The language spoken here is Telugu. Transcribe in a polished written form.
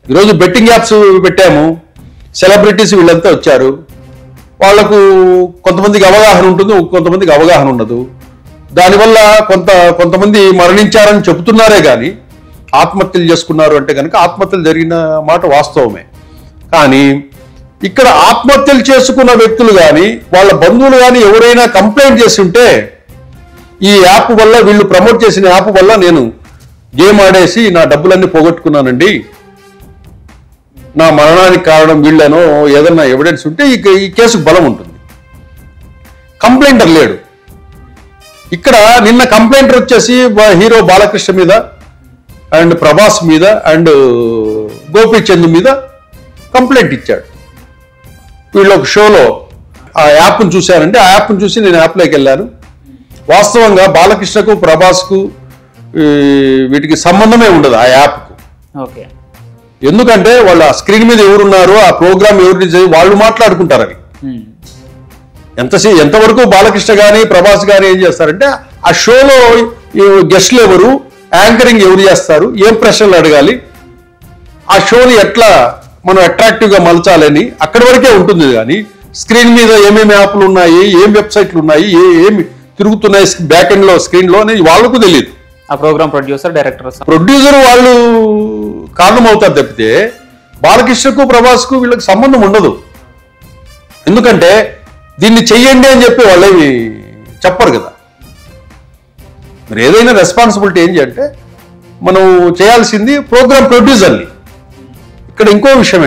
ఈరోజు బెట్టింగ్ యాప్స్ పెట్టాము, సెలబ్రిటీస్ వీళ్ళంతా వచ్చారు. వాళ్లకు కొంతమందికి అవగాహన ఉంటుంది, కొంతమందికి అవగాహన ఉండదు. దానివల్ల కొంతమంది మరణించారని చెబుతున్నారే కానీ ఆత్మహత్యలు చేసుకున్నారు అంటే కనుక ఆత్మహత్యలు జరిగిన మాట వాస్తవమే. కానీ ఇక్కడ ఆత్మహత్యలు చేసుకున్న వ్యక్తులు కానీ వాళ్ళ బంధువులు కానీ ఎవరైనా కంప్లైంట్ చేసి ఉంటే ఈ యాప్ వల్ల, వీళ్ళు ప్రమోట్ చేసిన యాప్ వల్ల నేను గేమ్ ఆడేసి నా డబ్బులన్నీ పోగొట్టుకున్నానండి, నా మరణానికి కారణం వీళ్ళనో ఏదన్నా ఎవిడెన్స్ ఉంటే ఈ కేసుకు బలం ఉంటుంది. కంప్లైంటర్ లేడు. ఇక్కడ నిన్న కంప్లైంటర్ వచ్చేసి హీరో బాలకృష్ణ మీద అండ్ ప్రభాస్ మీద అండ్ గోపీచంద్ మీద కంప్లైంట్ ఇచ్చాడు. వీళ్ళు ఒక షోలో ఆ యాప్ను చూశారంటే ఆ యాప్ను చూసి నేను యాప్లోకి వెళ్ళాను. వాస్తవంగా బాలకృష్ణకు ప్రభాస్కు వీటికి సంబంధమే ఉండదు ఆ యాప్కు. ఓకే. ఎందుకంటే వాళ్ళ స్క్రీన్ మీద ఎవరున్నారు, ఆ ప్రోగ్రామ్ ఎవరు వాళ్ళు మాట్లాడుకుంటారు. అవి ఎంతవరకు బాలకృష్ణ కానీ ప్రభాస్ కానీ ఏం చేస్తారంటే ఆ షోలో గెస్ట్లు ఎవరు, యాంకరింగ్ ఎవరు చేస్తారు, ఏం ప్రశ్నలు అడగాలి, ఆ షోని ఎట్లా మనం అట్రాక్టివ్గా మలచాలని అక్కడి వరకే ఉంటుంది. కానీ స్క్రీన్ మీద ఏమేమి యాప్లు ఉన్నాయి, ఏం వెబ్సైట్లు ఉన్నాయి, ఏమి తిరుగుతున్నాయి బ్యాక్ ఎండ్ లో స్క్రీన్ లో అనేది వాళ్ళకు తెలియదు. ఆ ప్రోగ్రామ్ ప్రొడ్యూసర్ వాళ్ళు కారణం అవుతారు తప్పితే బాలకృష్ణకు ప్రభాస్కు వీళ్ళకి సంబంధం ఉండదు. ఎందుకంటే దీన్ని చెయ్యండి అని చెప్పి వాళ్ళేమి చెప్పరు కదా. మరి ఏదైనా రెస్పాన్సిబిలిటీ ఏంటి అంటే మనం చేయాల్సింది ప్రోగ్రామ్ ప్రొడ్యూసర్ని. ఇక్కడ ఇంకో విషయం